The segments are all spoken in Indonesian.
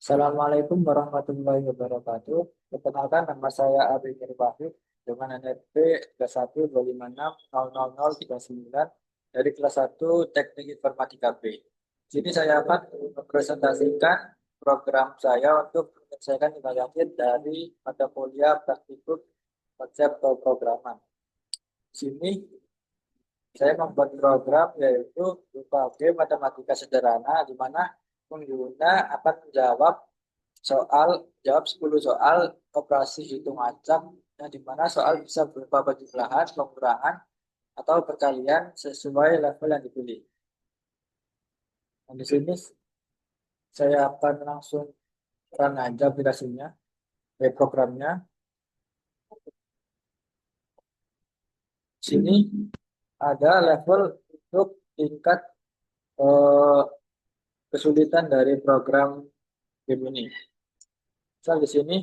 Assalamualaikum warahmatullahi wabarakatuh. Perkenalkan nama saya Abi Mirwahid dengan NRP 3125600039 dari kelas 1 Teknik Informatika B. Di sini saya akan mempresentasikan program saya untuk menyelesaikan nilai akhir dari mata kuliah praktikum konsep pemrograman. Di sini saya membuat program yaitu UKG Matematika Sederhana di mana pengguna akan jawab 10 soal operasi hitung acak yang di mana soal bisa berupa penjumlahan, pengurangan, atau perkalian sesuai level yang dipilih. Nah, di sini saya akan langsung run aja aplikasinya, programnya. Di sini ada level untuk tingkat eh, kesulitan dari program game ini. Misal di sini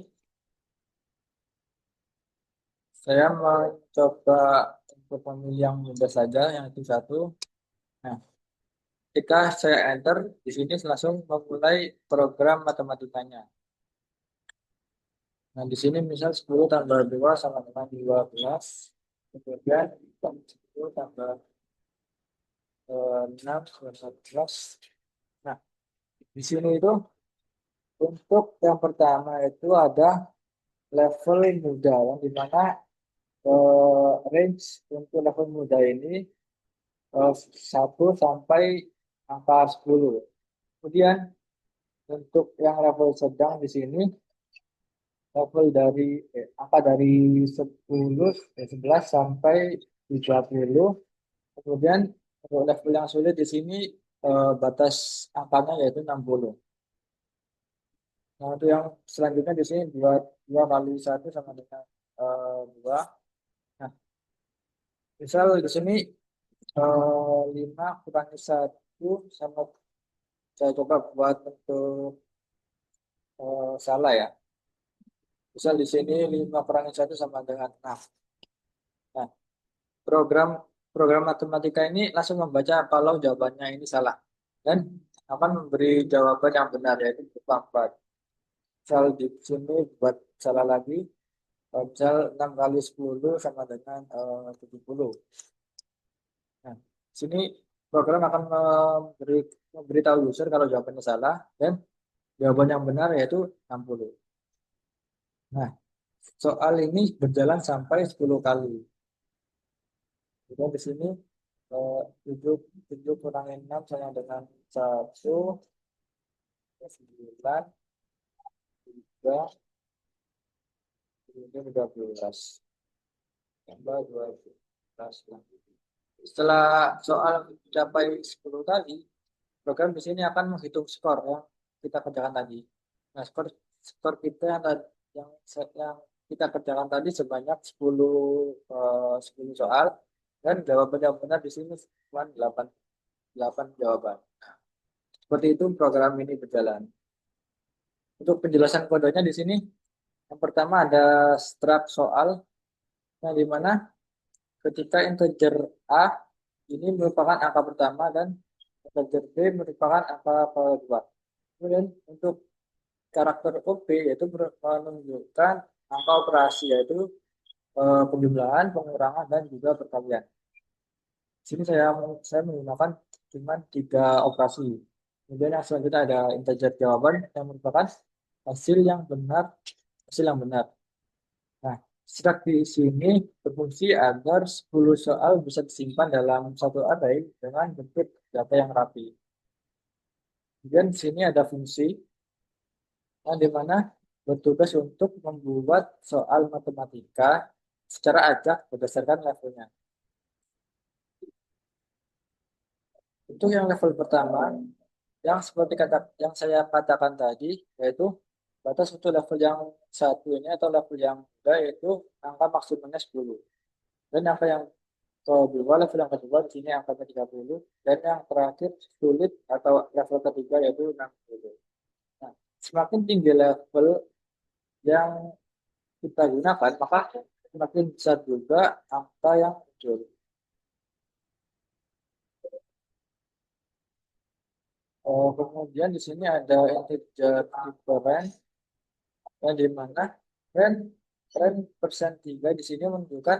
saya mencoba untuk memilih yang mudah saja, yang itu satu. Nah, ketika saya enter, di sini langsung memulai program matematikanya. Nah, di sini misal 10 tambah 2 sama dengan 12. Kemudian 10 tambah 6 sama 14. Nah, di sini itu untuk yang pertama itu ada level mudah, yang dimana range untuk level mudah ini 1 sampai angka 10. Kemudian untuk yang level sedang di sini level dari angka dari 10 11 sampai 30. Kemudian untuk level yang sulit di sini batas angkanya yaitu 60. Nah, itu yang selanjutnya di sini 2 kali 1 sama dengan 2. Nah, misal di sini 5 kurangi 1 sama, saya coba buat untuk salah ya. Misal di sini 5 kurangi 1 sama dengan 6. Nah, program program matematika ini langsung membaca kalau jawabannya ini salah dan akan memberi jawaban yang benar yaitu berupa 4. Misal di sini buat salah lagi, misal 6 kali 10 sama dengan 70. Nah, sini program akan memberitahu user kalau jawabannya salah dan jawaban yang benar yaitu 60. Nah, soal ini berjalan sampai 10 kali. Kemudian di sini 7, 7 kurangi 6 sama dengan 1, 9, 3, kemudian 13. Tambah 12. Setelah soal mencapai 10 kali, program di sini akan menghitung skor yang kita kerjakan tadi. Nah, skor skor kita yang kita kerjakan tadi sebanyak 10 soal dan jawaban yang benar di sini cuma 8 jawaban. Seperti itu program ini berjalan. Untuk penjelasan kodenya di sini, yang pertama ada struct soal, yang dimana ketika integer A ini merupakan angka pertama dan integer B merupakan angka kedua. Kemudian untuk karakter OP yaitu menunjukkan angka operasi yaitu penjumlahan, pengurangan, dan juga perkalian. Di sini saya menggunakan cuma 3 operasi. Kemudian yang selanjutnya ada integer jawaban yang merupakan hasil yang benar, hasil yang benar. Nah, struct di sini berfungsi agar 10 soal bisa disimpan dalam satu array dengan bentuk data yang rapi. Kemudian di sini ada fungsi yang dimana bertugas untuk membuat soal matematika secara acak berdasarkan levelnya. Untuk yang level pertama, yang seperti yang saya katakan tadi, yaitu batas untuk level yang satu ini atau level yang kedua yaitu angka maksimalnya 10. Dan angka yang kedua, level yang kedua di sini angkanya 30. Dan yang terakhir sulit atau level ketiga yaitu 60. Nah, semakin tinggi level yang kita gunakan, maka semakin besar juga angka yang muncul. Kemudian di sini ada integer different yang di mana ren persen 3 di sini menunjukkan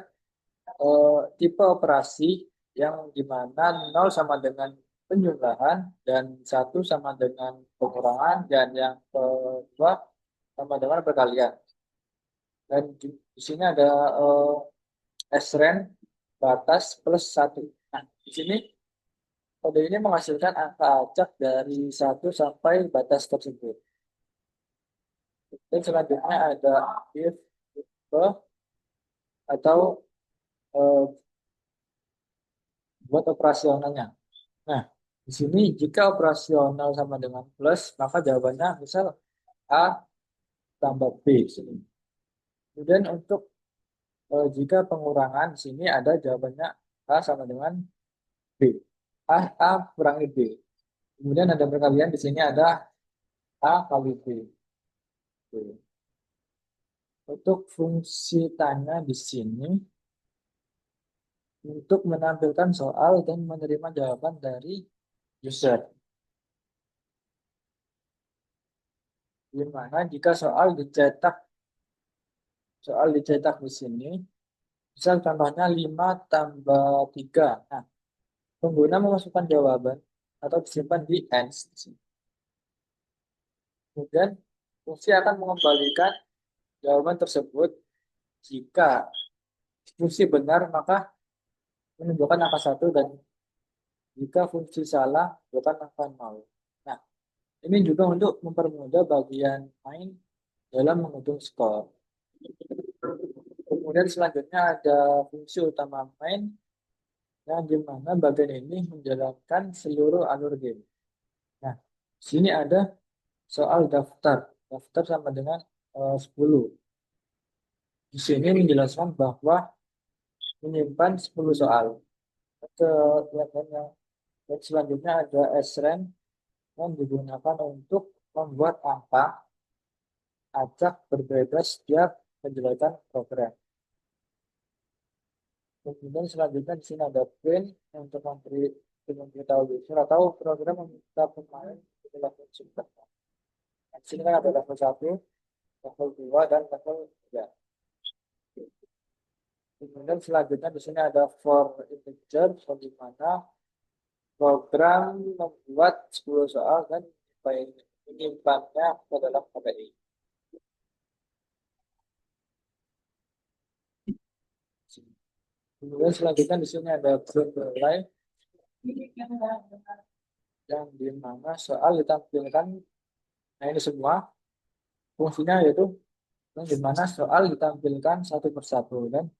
tipe operasi yang di mana 0 sama dengan penjumlahan dan 1 sama dengan pengurangan dan yang kedua sama dengan perkalian. Dan di sini ada sren batas plus 1. Nah, di sini kode ini menghasilkan angka acak dari 1 sampai batas tersebut. Dan selanjutnya ada if atau eh, buat operasionalnya. Nah, di sini jika operasional sama dengan plus, maka jawabannya misal A tambah B. Kemudian untuk jika pengurangan, di sini ada jawabannya A sama dengan B. A kurangi B. Kemudian ada perkalian, di sini ada A kali B. Oke. Untuk fungsi tanya di sini, untuk menampilkan soal dan menerima jawaban dari user. Di mana jika soal dicetak di sini, misal contohnya 5 tambah 3. Nah, pengguna memasukkan jawaban atau disimpan di ends. Kemudian, fungsi akan mengembalikan jawaban tersebut. Jika fungsi benar, maka menunjukkan angka 1 dan jika fungsi salah, menunjukkan angka 0. Nah, ini juga untuk mempermudah bagian main dalam menghitung skor. Kemudian selanjutnya ada fungsi utama main yang dimana bagian ini menjalankan seluruh alur game. Nah, sini ada soal daftar. Daftar sama dengan 10. Di sini menjelaskan bahwa menyimpan 10 soal. Ke dan selanjutnya ada sren yang digunakan untuk membuat angka acak berbeda setiap penjelasan program. Kemudian selanjutnya di sini ada print untuk memberitahu user atau program meminta pemain ke level super. Di sini kan ada level 1, level 2, dan level 3. Kemudian selanjutnya di sini ada for integer, di mana program membuat 10 soal dan menyimpannya ke dalam KPI. Kemudian selanjutnya di sini ada print live yang dimana soal ditampilkan. Nah, ini semua fungsinya yaitu yang dimana soal ditampilkan satu persatu dan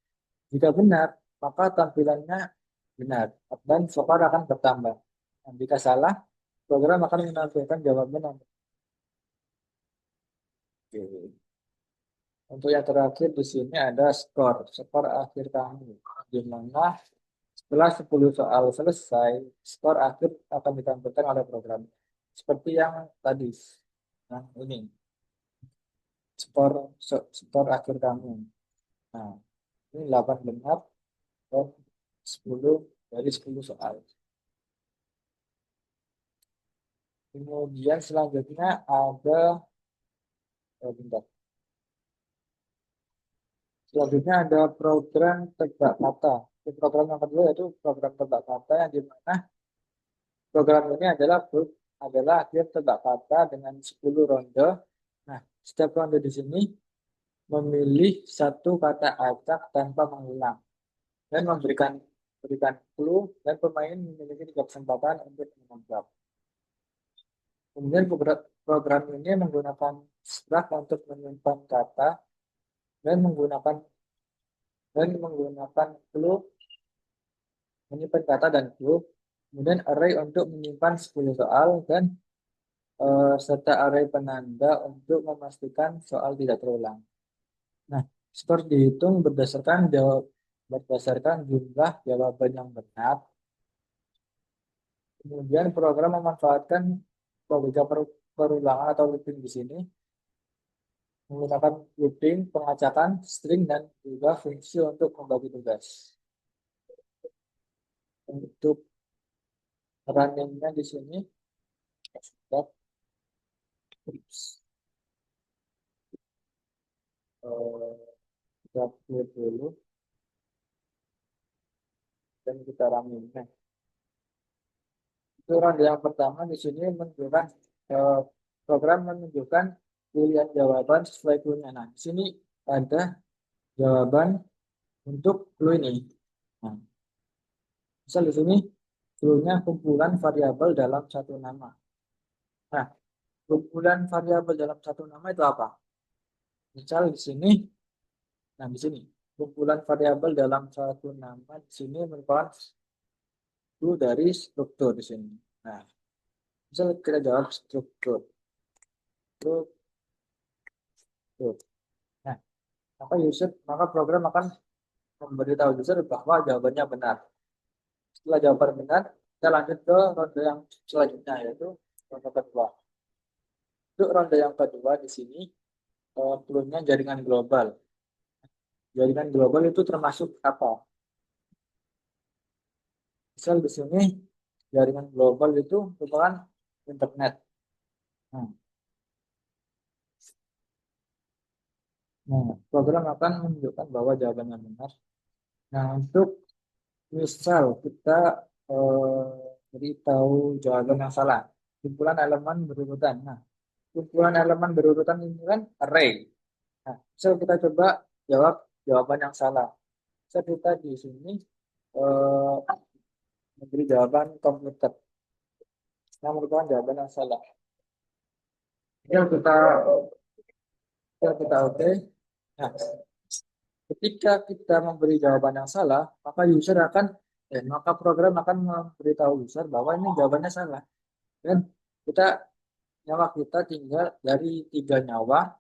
jika benar maka tampilannya benar dan skor akan bertambah. Dan jika salah, program akan menampilkan jawaban yang oke. Untuk yang terakhir di sini ada skor akhir kamu, di mana setelah 10 soal selesai, skor akhir akan ditampilkan oleh program. Seperti yang tadi, nah ini skor skor akhir kamu. Nah, ini 8 benar dan 10 dari 10 soal. Kemudian selanjutnya ada bentar. Selanjutnya ada program tebak kata. Program yang kedua yaitu program tebak kata yang dimana program ini adalah akhir tebak kata dengan 10 ronde. Nah, setiap ronde di sini memilih satu kata acak tanpa mengulang dan memberikan clue dan pemain memiliki 3 kesempatan untuk menangkap. Kemudian program ini menggunakan struct untuk menyimpan kata dan menggunakan clue menyimpan kata dan clue, kemudian array untuk menyimpan 10 soal dan serta array penanda untuk memastikan soal tidak terulang. Nah, skor dihitung berdasarkan jumlah jawaban yang benar. Kemudian program memanfaatkan logika perulangan atau looping di sini menggunakan looping, pengacakan, string, dan juga fungsi untuk membagi tugas. Untuk runningnya di sini Kita clear dulu dan kita ramin. Nah, itu ronde yang pertama di sini menunjukkan eh, program menunjukkan pilihan jawaban sesuai clue-nya. Nah, di sini ada jawaban untuk clue ini. Nah, misal di sini clue-nya kumpulan variabel dalam satu nama. Nah, kumpulan variabel dalam satu nama itu apa? Misal di sini, nah di sini kumpulan variabel dalam satu nama di sini merupakan clue dari struktur di sini. Nah, misal kita jawab struktur, struktur. Nah, maka program akan memberitahu user bahwa jawabannya benar. Setelah jawaban benar, kita lanjut ke ronde yang selanjutnya yaitu ronde kedua. Untuk ronde yang kedua di sini clue-nya jaringan global. Jaringan global itu termasuk apa? Misal di sini jaringan global itu merupakan internet. Nah, program akan menunjukkan bahwa jawabannya benar. Nah, untuk misal kita beritahu jawaban yang salah, kumpulan elemen berurutan. Nah, kumpulan elemen berurutan ini kan array. Nah, misal kita coba jawab jawaban yang salah. Misal kita di sini eh, memberi jawaban komputer. Yang merupakan jawaban yang salah. Misal kita oke. Nah, ketika kita memberi jawaban yang salah, maka program akan memberitahu user bahwa ini jawabannya salah. Dan kita nyawa kita tinggal dari 3 nyawa,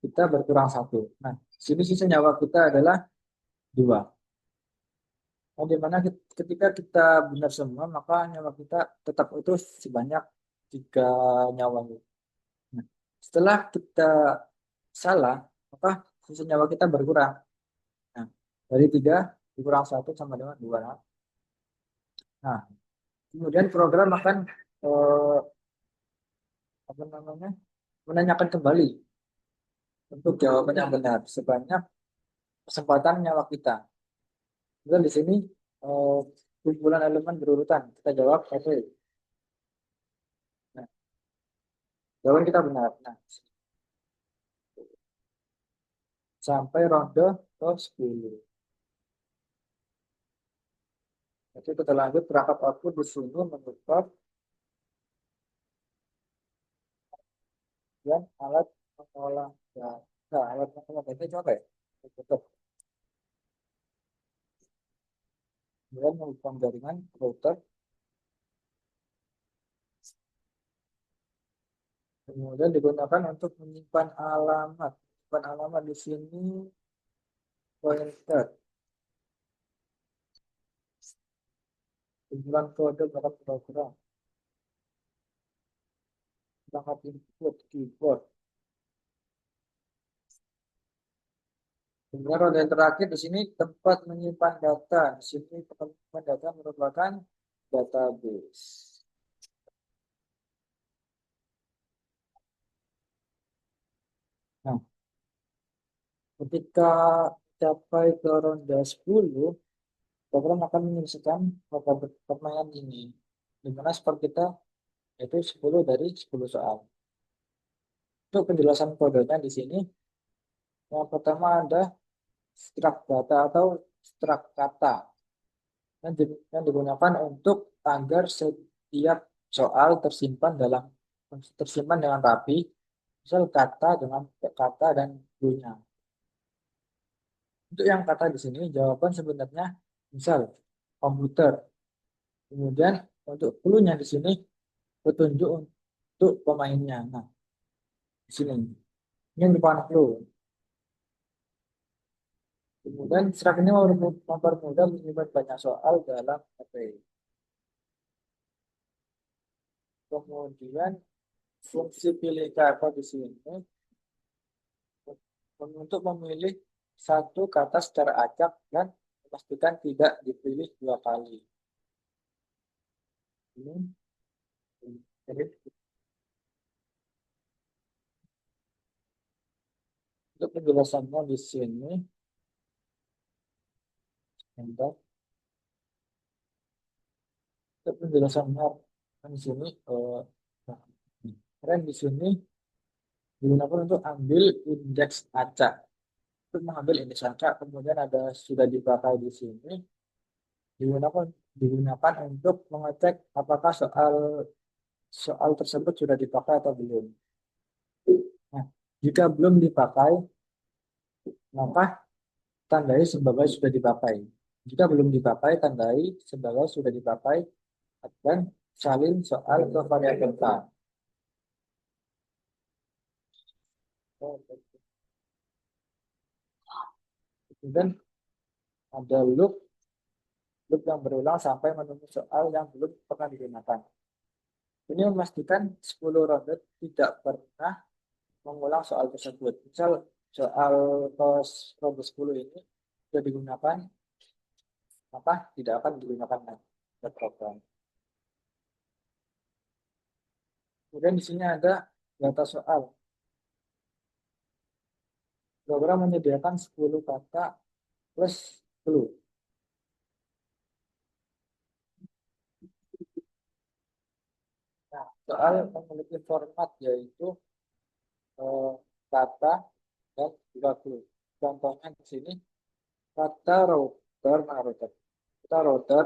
kita berkurang 1. Nah, sini sisa nyawa kita adalah 2. Nah, di mana ketika kita benar semua, maka nyawa kita tetap utuh sebanyak 3 nyawa. Nah, setelah kita salah, maka sisa nyawa kita berkurang. Nah, dari 3 dikurang 1 sama dengan 2. Nah, kemudian program akan eh, apa namanya menanyakan kembali untuk jawaban yang benar sebanyak kesempatan nyawa kita. Kemudian di sini eh, kumpulan elemen berurutan. Kita jawab oke. Nah, jawaban kita benar. Nah, sampai ronde ke 10. Jadi kita lanjut perangkat output di sini mengukur dan alat mengolah data. Alat mengolah data itu apa ya? Tutup. Kemudian menghubungkan jaringan router. Kemudian digunakan untuk menyimpan alamat. Menyimpan alamat di sini pointer. Kumpulan kode dalam program. Perangkat input keyboard. Kemudian roda yang terakhir di sini tempat menyimpan data. Di sini tempat menyimpan data merupakan database. Nah, ketika capai ke ronde 10, program akan menyelesaikan permainan ini. Di mana skor kita yaitu 10 dari 10 soal. Untuk penjelasan kodenya di sini, yang pertama ada struct data atau struct kata yang digunakan untuk agar setiap soal tersimpan dengan rapi, misal kata dengan kata dan clue-nya. Untuk yang kata di sini jawaban sebenarnya misal komputer. Kemudian untuk clue-nya di sini petunjuk untuk pemainnya. Nah, di sini ini merupakan clue. Kemudian serak ini mempermudah menyimpan banyak soal dalam array. Kemudian fungsi pilih kata di sini untuk memilih satu kata secara acak dan memastikan tidak dipilih 2 kali. Ini jadi Untuk penjelasannya di sini, untuk penjelasannya di sini, nah, keren di sini digunakan untuk ambil indeks acak. Untuk mengambil indeks acak, kemudian ada sudah dipakai di sini, digunakan digunakan untuk mengecek apakah soal soal tersebut sudah dipakai atau belum. Nah, jika belum dipakai, maka tandai sebagai sudah dipakai. Jika belum dipakai, tandai sebagai sudah dipakai dan salin soal ke variabel K. Kemudian ada loop yang berulang sampai menemui soal yang belum pernah digunakan. Ini memastikan 10 ronde tidak pernah mengulang soal tersebut. Misal soal kos ronde 10 ini sudah digunakan, maka tidak akan digunakan lagi program. Kemudian di sini ada data soal. Program menyediakan 10 kata plus clue. Nah, soal memiliki format yaitu kata dan juga clue. Contohnya di sini kata router, mana router? Kata router,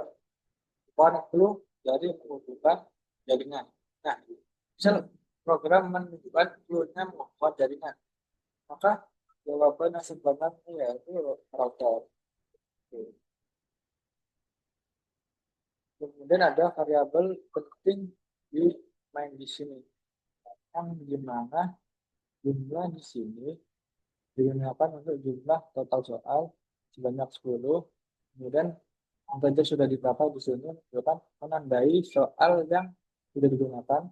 one clue dari menghubungkan jaringan. Nah, misal program menunjukkan clue-nya membuat jaringan, maka jawaban yang sebenarnya yaitu router. Kemudian ada variabel penting di main di sini, yang dimana jumlah di sini digunakan untuk jumlah total soal sebanyak 10. Kemudian angka sudah dipakai di sini menunjukkan menandai soal yang sudah digunakan.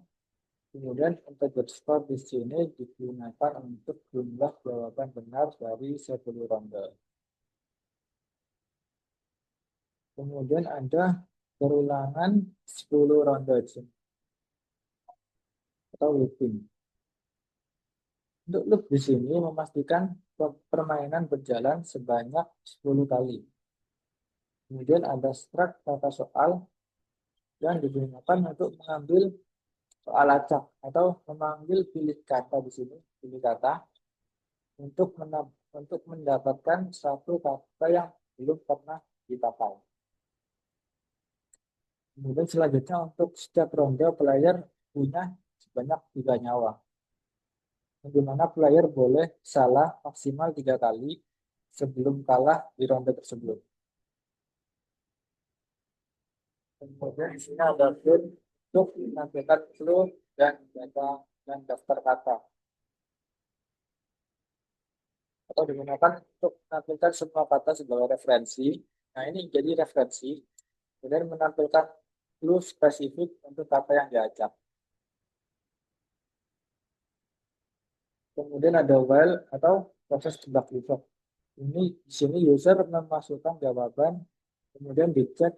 Kemudian integer score di sini digunakan untuk jumlah jawaban benar dari 10 ronde. Kemudian ada perulangan 10 ronde atau looping. Untuk loop di sini memastikan permainan berjalan sebanyak 10 kali. Kemudian ada struct kata soal yang digunakan untuk mengambil soal acak atau memanggil pilih kata di sini, pilih kata untuk mendapatkan satu kata yang belum pernah dipakai. Kemudian selanjutnya untuk setiap ronde player punya sebanyak 3 nyawa. Di mana player boleh salah maksimal 3 kali sebelum kalah di ronde tersebut. Kemudian di sini ada field untuk menampilkan clue dan data dan daftar kata. Atau digunakan untuk menampilkan semua kata sebagai referensi. Nah, ini jadi referensi. Kemudian menampilkan clue spesifik untuk kata yang diajak. Kemudian ada while atau proses tebak tebakan. Ini di sini user memasukkan jawaban, kemudian dicek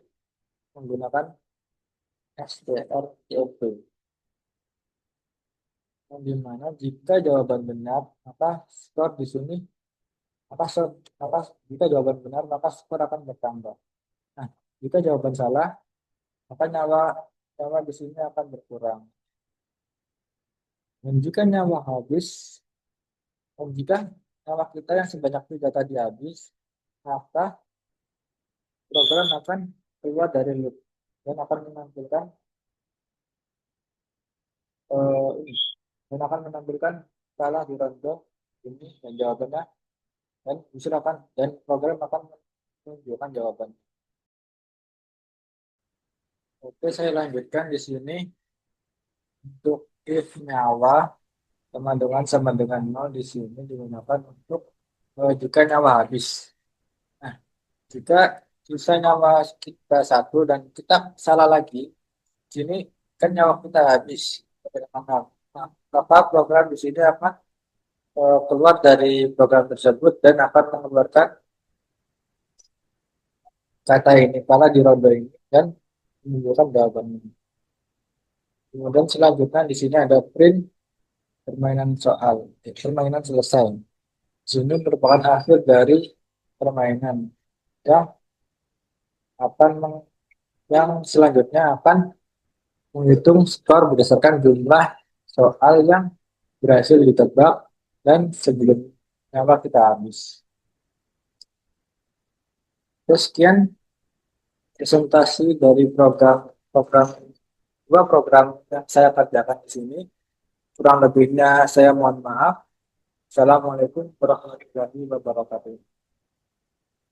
menggunakan strcop. Yang dimana jika jawaban benar, maka skor di sini maka, maka jika jawaban benar maka skor akan bertambah. Nah, jika jawaban salah, maka nyawa nyawa di sini akan berkurang. Dan jika nyawa habis, dan jika nyawa kita yang sebanyak 3 tadi habis, maka program akan keluar dari loop dan akan menampilkan ini dan akan menampilkan salah di ronde ini dan jawabannya dan usul dan program akan menunjukkan jawaban. Oke, saya lanjutkan di sini untuk if nyawa sama dengan 0 di sini digunakan untuk jika nyawa habis. Nah, jika sisa nyawa kita 1 dan kita salah lagi, di sini kan nyawa kita habis. Nah, maka program di sini akan keluar dari program tersebut dan akan mengeluarkan kata ini pada di ronde ini dan menunjukkan jawaban ini. Kemudian selanjutnya di sini ada print permainan soal, permainan selesai. Sini merupakan hasil dari permainan yang akan yang selanjutnya akan menghitung skor berdasarkan jumlah soal yang berhasil ditebak dan sebelum nyawa kita habis. Terus sekian presentasi dari program dua program yang saya kerjakan di sini. Kurang lebihnya saya mohon maaf. Assalamualaikum warahmatullahi wabarakatuh.